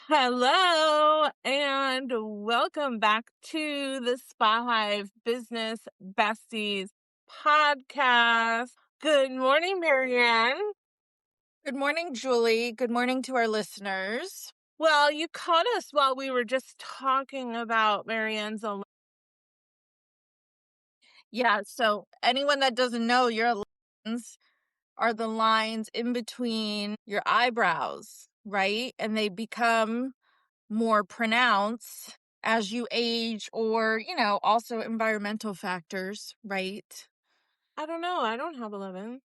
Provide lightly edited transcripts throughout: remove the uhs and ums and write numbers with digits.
Hello and welcome back to the Spa Hive Business Besties podcast. Good morning, Marianne. Good morning, Julie. Good morning to our listeners. Well, you caught us while we were just talking about Marianne's. Yeah, so anyone that doesn't know, your lines are the lines in between your eyebrows, right? And they become more pronounced as you age or, also environmental factors, right? I don't know. I don't have 11s.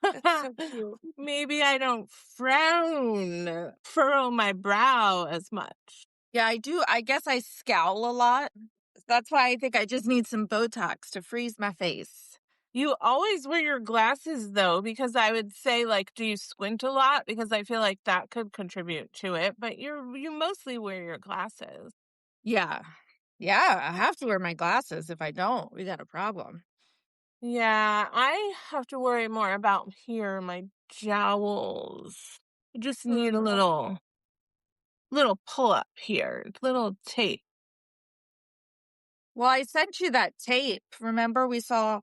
That's so cute. Maybe I don't furrow my brow as much. Yeah, I do. I guess I scowl a lot. That's why I think I just need some Botox to freeze my face. You always wear your glasses, though, because I would say, do you squint a lot? Because I feel like that could contribute to it, but you mostly wear your glasses. Yeah. Yeah, I have to wear my glasses. If I don't, we got a problem. Yeah, I have to worry more about here, my jowls. I just need a little pull up here, little tape. Well, I sent you that tape. Remember, we saw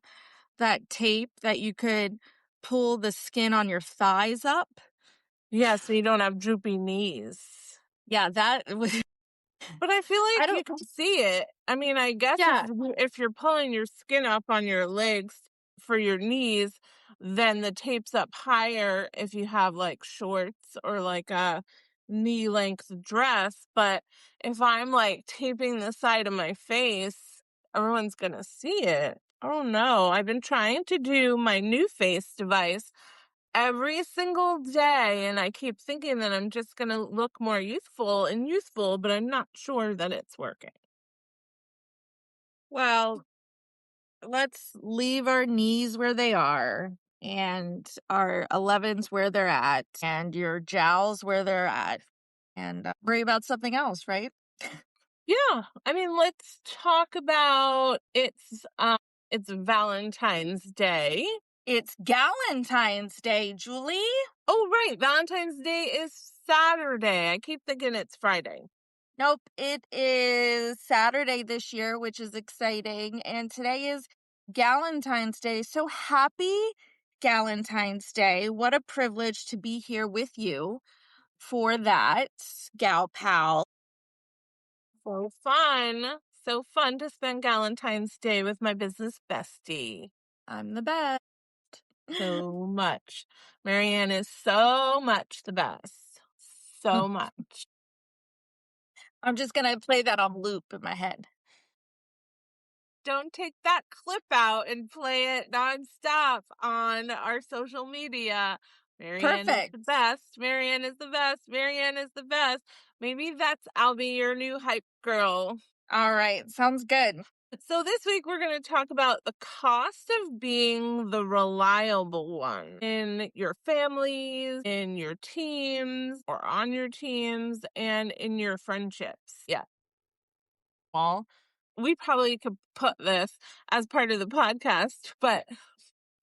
that tape that you could pull the skin on your thighs up? Yeah, so you don't have droopy knees. Yeah, that was. But I feel I like you don't. can see it. I mean, I guess Yeah. if you're pulling your skin up on your legs for your knees, then the tape's up higher if you have shorts or a knee length dress. But if I'm taping the side of my face, everyone's gonna see it. Oh no, I've been trying to do my new face device every single day, and I keep thinking that I'm just going to look more youthful, but I'm not sure that it's working. Well, let's leave our knees where they are and our 11s where they're at and your jowls where they're at and worry about something else, right? Yeah, I mean, let's talk about it's Valentine's Day. It's Galentine's Day, Julie. Oh, right, Valentine's Day is Saturday. I keep thinking it's Friday. Nope, it is Saturday this year, which is exciting. And today is Galentine's Day. So happy Galentine's Day. What a privilege to be here with you for that, gal pal. So fun. So fun to spend Valentine's Day with my business bestie. I'm the best. So much. Marianne is so much the best. So much. I'm just going to play that on loop in my head. Don't take that clip out and play it nonstop on our social media. Marianne Perfect. is the best. Marianne is the best. Marianne is the best. Maybe I'll be your new hype girl. All right. Sounds good. So this week we're going to talk about the cost of being the reliable one in your families, in your teams, or on your teams, and in your friendships. Yeah. Well, we probably could put this as part of the podcast, but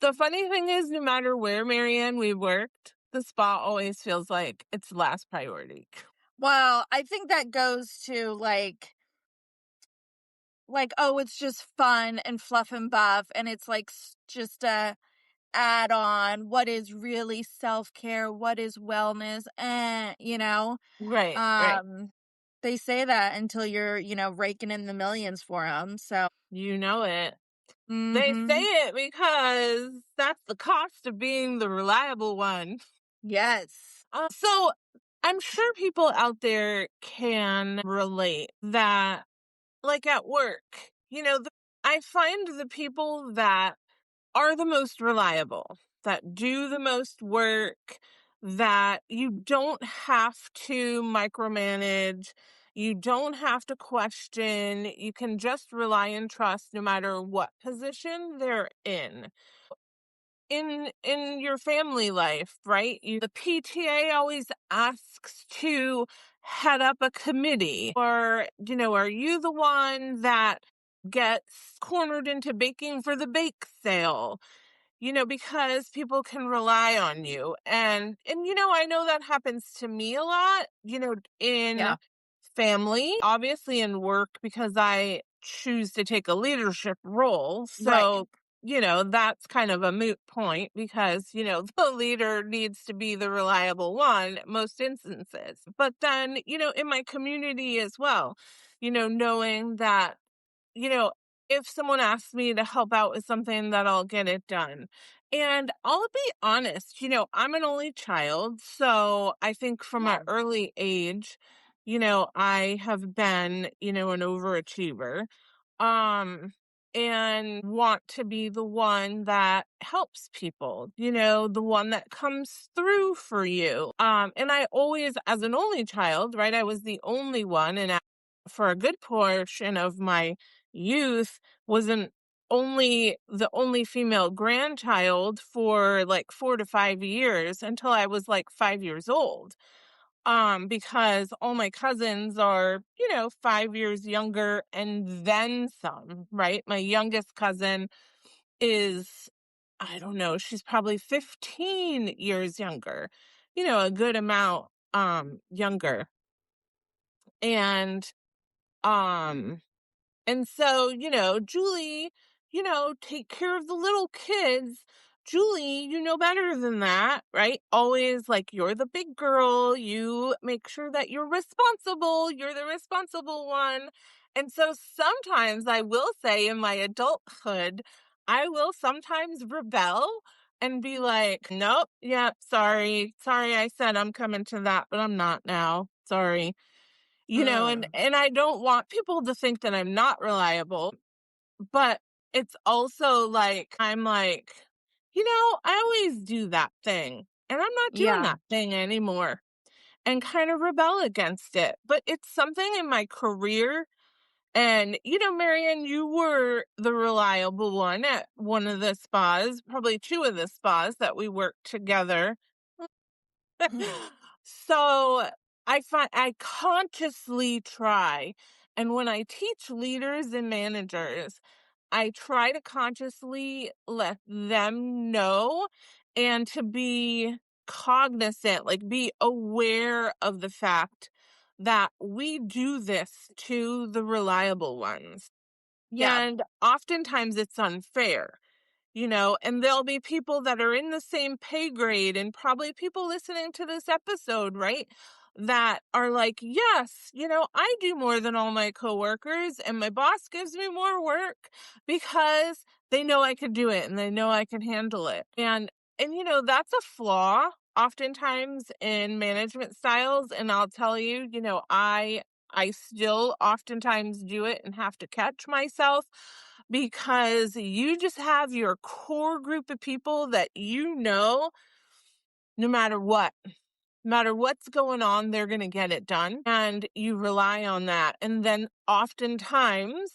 the funny thing is, no matter where, Marianne, we worked, the spa always feels like it's last priority. Well, I think that goes to oh, it's just fun and fluff and buff, and it's just a add on. What is really self-care? What is wellness? Right. They say that until you're, raking in the millions for them. So, You know it. They say mm-hmm. it because that's the cost of being the reliable one. Yes. So I'm sure people out there can relate that, at work, I find the people that are the most reliable, that do the most work, that you don't have to micromanage, you don't have to question, you can just rely and trust no matter what position they're in. In your family life, right? The PTA always asks to head up a committee, or are you the one that gets cornered into baking for the bake sale? because people can rely on you. And I know that happens to me a lot, in Yeah. family, obviously in work because I choose to take a leadership role. Right. So, that's kind of a moot point because, the leader needs to be the reliable one most instances. But then, in my community as well, knowing that you know, if someone asks me to help out with something, that I'll get it done. And I'll be honest, I'm an only child. So I think from Yeah. an early age, I have been, an overachiever. Um, and want to be the one that helps people, the one that comes through for you. And I always, as an only child, right, I was the only one. And for a good portion of my youth, wasn't only the only female grandchild for like 4 to 5 years until I was like 5 years old. Because all my cousins are, 5 years younger and then some, right? My youngest cousin is, I don't know, she's probably 15 years younger, a good amount younger. And um and so, Julie, take care of the little kids. Julie, you know better than that, right? Always like, you're the big girl. You make sure that you're responsible. You're the responsible one. And so sometimes I will say in my adulthood, I will sometimes rebel and be like, nope, yeah, sorry. Sorry, I said I'm coming to that, but I'm not now. Sorry. And Mm. I don't want people to think that I'm not reliable, but it's also like I'm like, I always do that thing and I'm not doing Yeah. that thing anymore, and kind of rebel against it. But it's something in my career. And Marianne, you were the reliable one at one of the spas, probably two of the spas that we worked together. Mm. So I consciously try. And when I teach leaders and managers, I try to consciously let them know and to be cognizant, like be aware of the fact that we do this to the reliable ones. Yeah. And oftentimes it's unfair, and there'll be people that are in the same pay grade and probably people listening to this episode, right? That are like, yes, I do more than all my coworkers and my boss gives me more work because they know I could do it and they know I can handle it. And that's a flaw oftentimes in management styles. And I'll tell you, I still oftentimes do it and have to catch myself because you just have your core group of people that no matter what, no matter what's going on, they're going to get it done. And you rely on that. And then oftentimes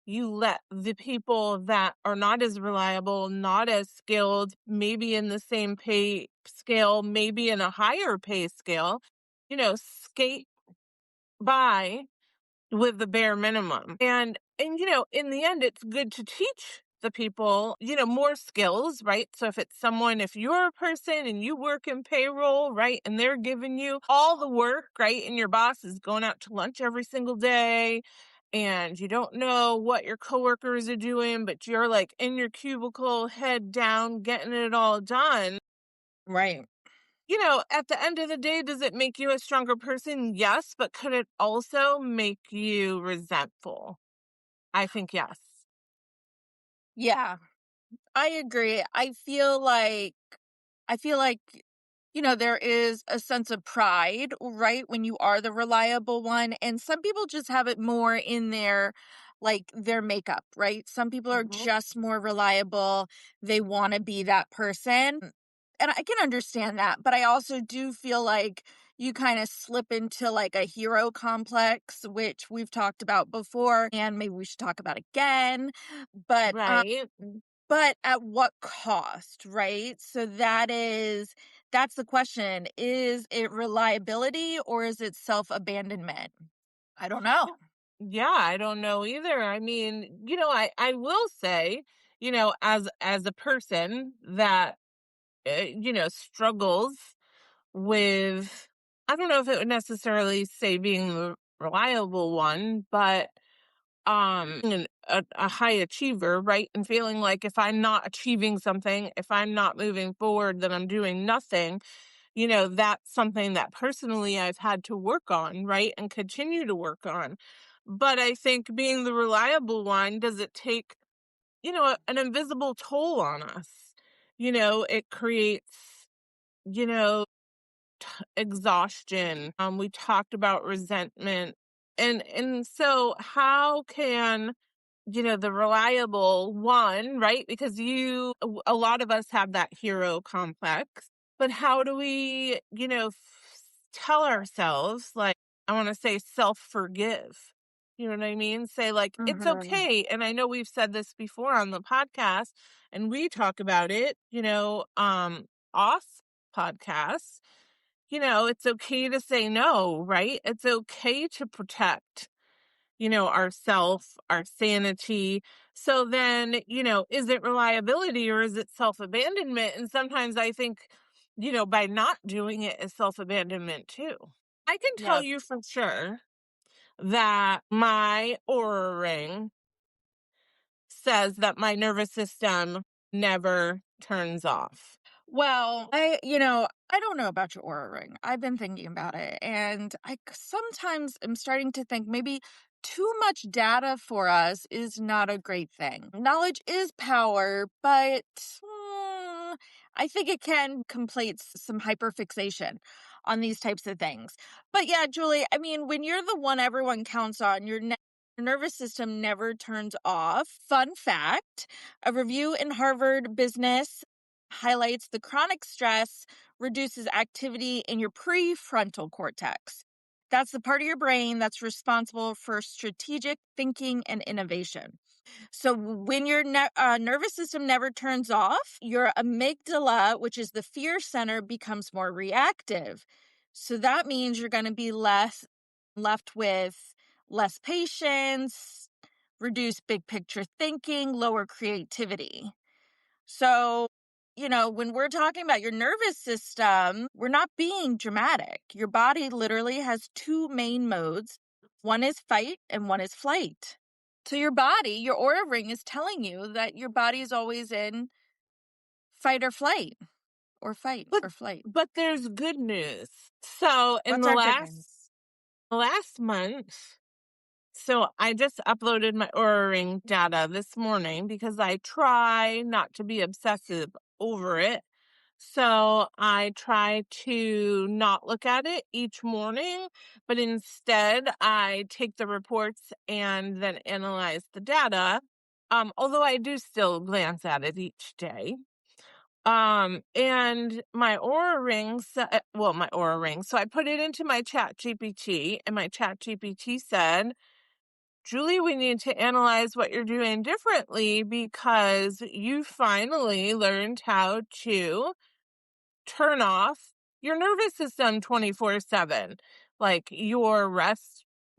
you let the people that are not as reliable, not as skilled, maybe in the same pay scale, maybe in a higher pay scale, skate by with the bare minimum. And in the end it's good to teach the people, more skills, right? So if you're a person and you work in payroll, right, and they're giving you all the work, right, and your boss is going out to lunch every single day and you don't know what your coworkers are doing, but you're like in your cubicle, head down, getting it all done. Right. At the end of the day, does it make you a stronger person? Yes, but could it also make you resentful? I think yes. Yeah. I agree. I feel like, there is a sense of pride, right, when you are the reliable one. And some people just have it more in their makeup, right? Some people are Mhm. just more reliable. They want to be that person. And I can understand that. But I also do feel like you kind of slip into like a hero complex, which we've talked about before. And maybe we should talk about again. But Right. but at what cost, right? So that's the question. Is it reliability or is it self-abandonment? I don't know. Yeah, I don't know either. I mean, I will say, as a person that struggles with, I don't know if it would necessarily say being the reliable one, but a high achiever, right? And feeling like if I'm not achieving something, if I'm not moving forward, then I'm doing nothing. That's something that personally I've had to work on, right? And continue to work on. But I think being the reliable one, does it take, an invisible toll on us? It creates, you know, exhaustion. We talked about resentment. And so how can, the reliable one, right? Because a lot of us have that hero complex, but how do we, tell ourselves, like, I want to say self forgive. You know what I mean? Say, like, it's Mhm. okay. And I know we've said this before on the podcast, and we talk about it, off podcasts. It's okay to say no, right? It's okay to protect, ourself, our sanity. So then, is it reliability or is it self abandonment? And sometimes I think, by not doing it is self abandonment too. I can tell Yes. you for sure that my Oura ring says that my nervous system never turns off. Well, I don't know about your Aura ring. I've been thinking about it, and sometimes am starting to think maybe too much data for us is not a great thing. Knowledge is power, but I think it can complete some hyperfixation on these types of things. But yeah, Julie, I mean, when you're the one everyone counts on, your nervous system never turns off. Fun fact, a review in Harvard Business highlights the chronic stress reduces activity in your prefrontal cortex. That's the part of your brain that's responsible for strategic thinking and innovation. So when your nervous system never turns off, your amygdala, which is the fear center, becomes more reactive. So that means you're going to be left with less patience, reduce big picture thinking, lower creativity. So, when we're talking about your nervous system, we're not being dramatic. Your body literally has two main modes. One is fight and one is flight. So your body, your aura ring is telling you that your body is always in fight or flight or fight But or flight. but there's good news. So in What's the our good last news? last month, so I just uploaded my Oura Ring data this morning because I try not to be obsessive over it. So I try to not look at it each morning, but instead I take the reports and then analyze the data. Although I do still glance at it each day. And my Aura Ring, my Aura Ring. So I put it into my Chat GPT, and my Chat GPT said, Julie, we need to analyze what you're doing differently because you finally learned how to turn off your nervous system 24/7. Like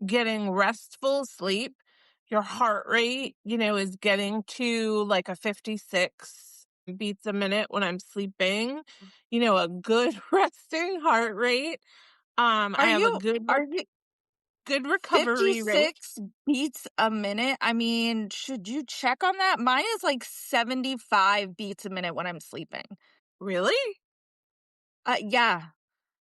getting restful sleep, your heart rate, is getting to like a 56 beats a minute when I'm sleeping, a good resting heart rate. Are I have a you are you good recovery rate. 56 beats a minute? I mean, should you check on that? Mine is like 75 beats a minute when I'm sleeping. Really? Yeah.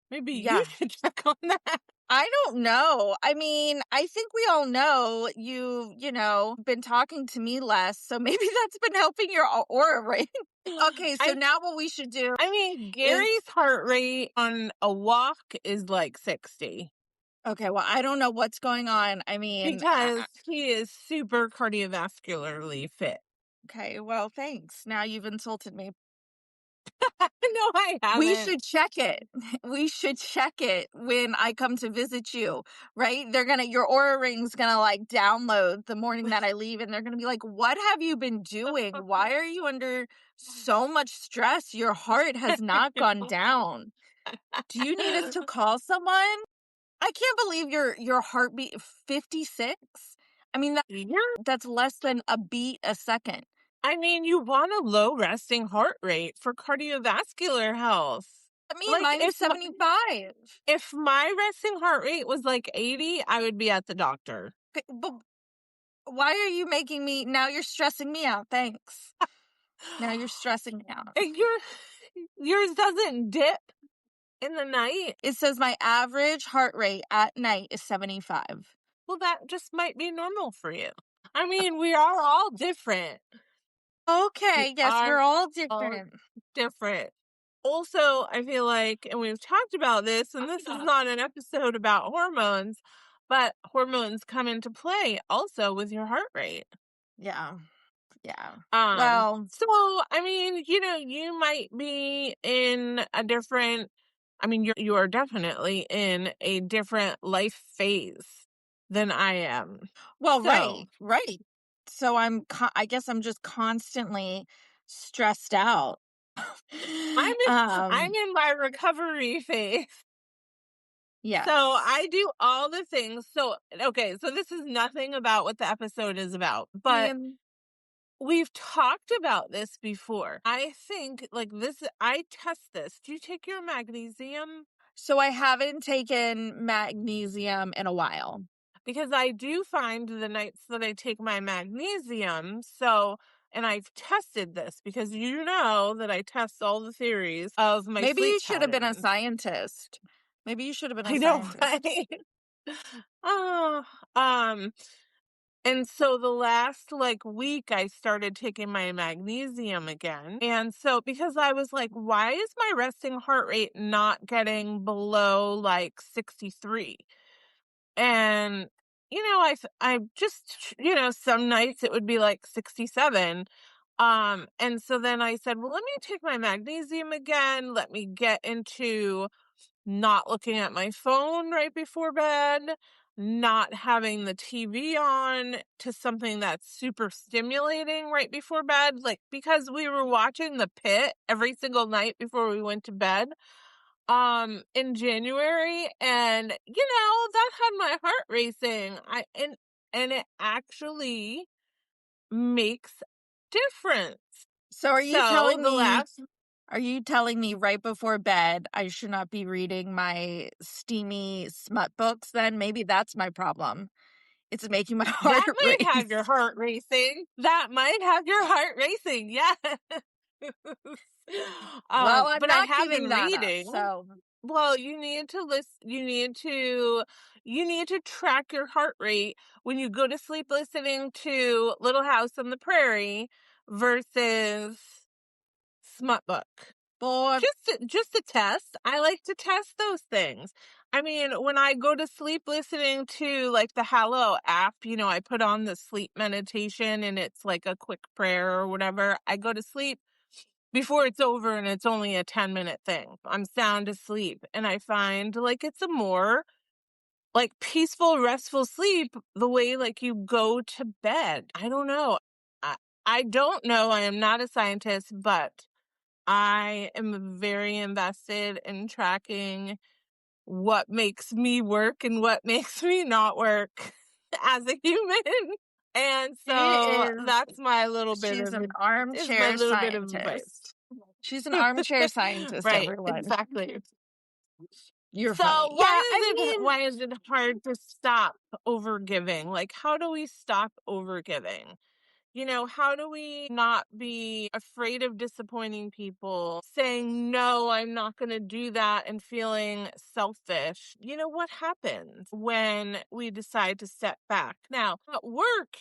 Maybe you Yeah. should check on that. I don't know. I mean, I think we all know been talking to me less, so maybe that's been helping your aura, right? Okay, so I now what we should do I mean, is Gary's heart rate on a walk is like 60 okay, well, I don't know what's going on. I mean, because he is super cardiovascularly fit. okay, well, thanks. Now you've insulted me. No, I We haven't. should check it. We should check it when I come to visit you, right? Your Aura Ring's gonna like download the morning that I leave, and they're gonna be like, "What have you been doing? Why are you under so much stress? Your heart has not gone down. Do you need us to call someone?" I can't believe your heartbeat 56. I mean, You're that's less than a beat a second. I mean, you want a low resting heart rate for cardiovascular health. I mean, Like, mine's 75. if my resting heart rate was like 80, I would be at the doctor. But why are you making me now you're stressing me out, thanks. Now you're stressing me out. And yours doesn't dip in the night. It says my average heart rate at night is 75. Well, that just might be normal for you. I mean, we are all different. We Okay, yes, we're are all all different. different. Also, I feel like, and we've talked about this, and this is not an episode about hormones, but hormones come into play also with your heart rate. Yeah. Yeah. Um, Well, so I mean, you might be in a different, I mean, you are definitely in a different life phase than I am. So right. So I guess I'm just constantly stressed out. I'm um, in my recovery phase. So yes. I do all the things. So okay, so this is nothing about what the episode is about, I but mean, we've talked about this before. I think like this, I test this. Do you take your magnesium? so I haven't taken magnesium in a while. Because I do find the nights that I take my magnesium, so, and I've tested this because you know that I test all the theories of my Maybe sleep you should have been a patterns. scientist. Maybe you should have been a I know, scientist. right? Oh, um, and so the last like week I started taking my magnesium again. And so because I was like, why is my resting heart rate not getting below like 63? And, I just, some nights it would be like 67. And so then I said, well, let me take my magnesium again. Let me get into not looking at my phone right before bed, not having the TV on to something that's super stimulating right before bed. Like, because we were watching The Pit every single night before we went to bed in January, and that had my heart racing. And it actually makes difference. So So the last are you telling me right before bed I should not be reading my steamy smut books then? Maybe that's my problem. It's making my heart that might have your race. heart racing. That might have your heart racing. Yes. Well, I'm But I not have been giving that up. reading. So Well, you need to listen, you need to track your heart rate when you go to sleep listening to Little House on the Prairie versus Smut Book. boy, Just a test. I like to test those things. I mean, when I go to sleep listening to like the Hallow app, I put on the sleep meditation and it's like a quick prayer or whatever. I go to sleep before it's over and it's only a 10-minute thing. I'm sound asleep and I find like it's a more like peaceful, restful sleep the way like you go to bed. I don't know. I, I don't know. I am not a scientist, but I am very invested in tracking what makes me work and what makes me not work as a human. And she so is that's my little bit she's of an is my armchair little bit of advice. scientist. She's an armchair scientist, Right, everyone. exactly. You're So funny. Yeah, I mean, why is it hard to stop overgiving? Like, how do we stop overgiving? How do we not be afraid of disappointing people, saying, no, I'm not going to do that, and feeling selfish? What happens when we decide to step back? Now, at work,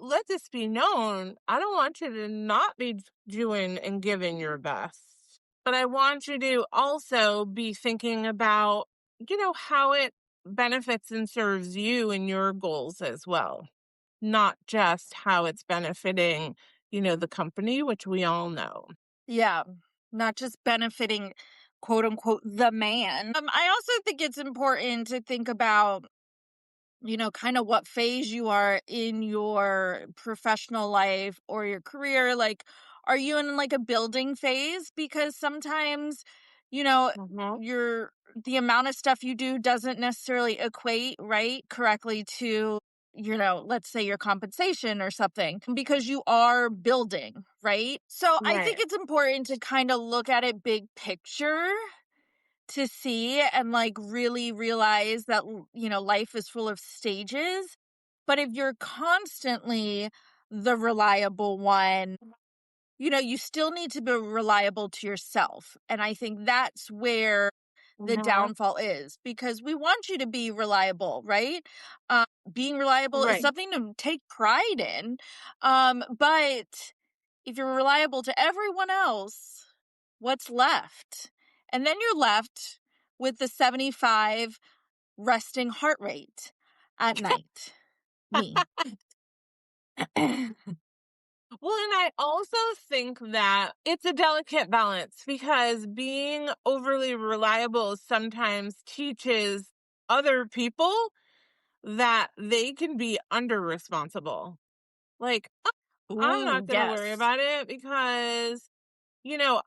let this be known. I don't want you to not be doing and giving your best, but I want you to also be thinking about, how it benefits and serves you and your goals as well, not just how it's benefiting, the company, which we all know. yeah, not just benefiting quote unquote the man. I also think it's important to think about, kind of what phase you are in your professional life or your career. Like, are you in like a building phase? Because sometimes, you know, Mhm. the amount of stuff you do doesn't necessarily equate, right, correctly to let's say your compensation or something, because you are building, right? So I think Right. it's important to kind of look at it big picture to see and like really realize that, life is full of stages. But if you're constantly the reliable one, you still need to be reliable to yourself. And I think that's where the Mhm. downfall is, because we want you to be reliable, right? Being reliable is Right. something to take pride in. But if you're reliable to everyone else, what's left? And then you're left with the 75 resting heart rate at night. Me. Well, and I also think that it's a delicate balance because being overly reliable sometimes teaches other people that they can be under responsible. Like, "Oh, I'm not Ooh, going to worry yes. about it because,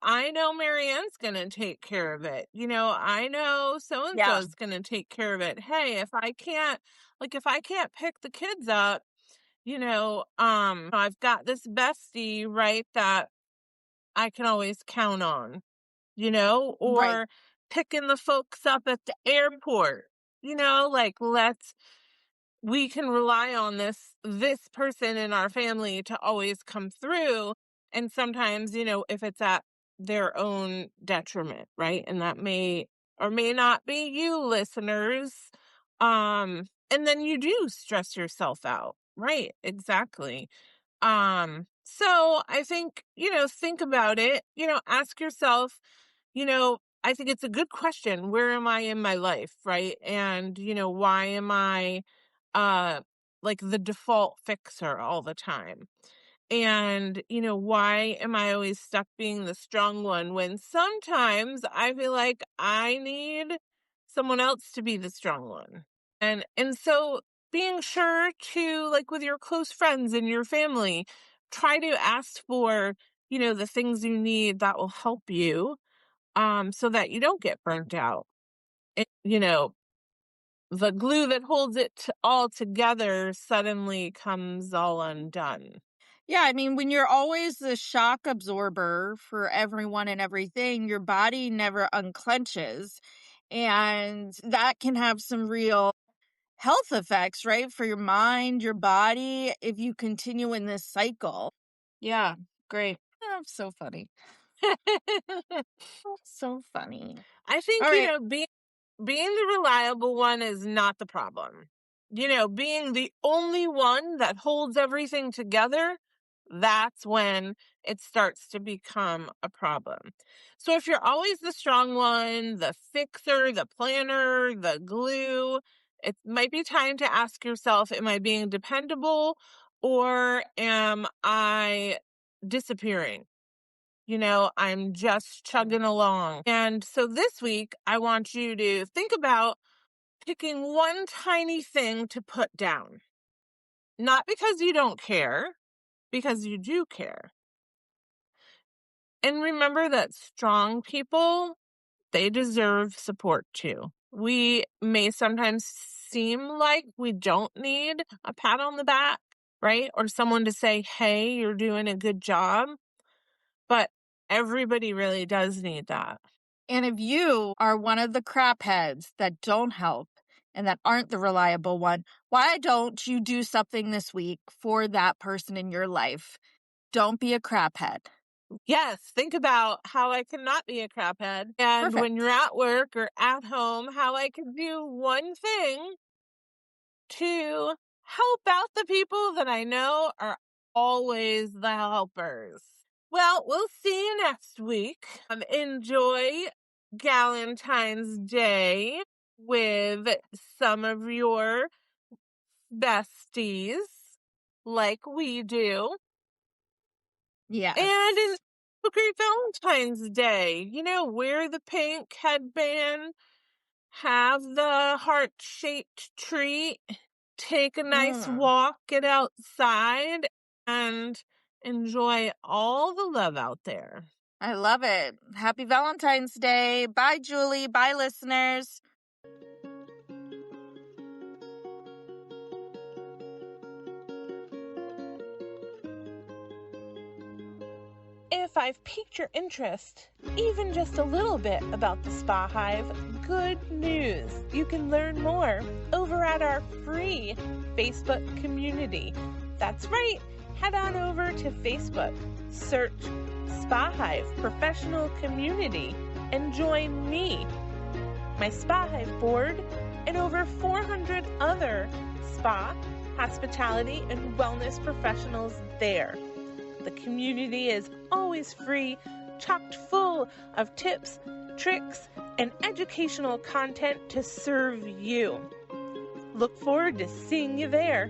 I know Marianne's going to take care of it. I know so and Yeah, so's going to take care of it. Hey, if I can't pick the kids up, I've got this bestie, right, that I can always count on, right. or picking the folks up at the airport, like we can rely on this person in our family to always come through. And sometimes, if it's at their own detriment, right? And that may or may not be you, listeners. And then you do stress yourself out. Right, exactly. So I think, think about it, ask yourself, I think it's a good question. Where am I in my life? Right. And, why am I uh like the default fixer all the time? And, why am I always stuck being the strong one when sometimes I feel like I need someone else to be the strong one? And so being sure to, like, with your close friends and your family, try to ask for, the things you need that will help you so that you don't get burnt out. The glue that holds all together suddenly comes all undone. Yeah, I mean, when you're always the shock absorber for everyone and everything, your body never unclenches. And that can have some real health effects, right? For your mind, your body, if you continue in this cycle. Yeah, great. Oh, so funny. So funny. I think, All right. being the reliable one is not the problem. Being the only one that holds everything together, that's when it starts to become a problem. So if you're always the strong one, the fixer, the planner, the glue, it might be time to ask yourself, am I being dependable or am I disappearing? I'm just chugging along. And so this week, I want you to think about picking one tiny thing to put down. Not because you don't care, because you do care. And remember that strong people, they deserve support too. We may sometimes seem like we don't need a pat on the back, right? Or someone to say, hey, you're doing a good job. But everybody really does need that. And if you are one of the crap heads that don't help and that aren't the reliable one, why don't you do something this week for that person in your life? Don't be a crap head. Yes, think about how I cannot be a craphead. And when you're Perfect. at work or at home, how I can do one thing to help out the people that I know are always the helpers. Well, we'll see you next week. Enjoy Galentine's Day with some of your besties like we do. Yes. And it's a great Valentine's Day. Wear the pink headband, have the heart-shaped treat, take a nice Mm, walk, get outside, and enjoy all the love out there. I love it. Happy Valentine's Day. Bye, Julie. Bye, listeners. If I've piqued your interest, even just a little bit, about the Spa Hive, good news. You can learn more over at our free Facebook community. That's right. Head on over to Facebook, search Spa Hive Professional Community, and join me, my Spa Hive board, and over 400 other spa, hospitality, and wellness professionals there. The community is always free, chocked full of tips, tricks, and educational content to serve you. Look forward to seeing you there.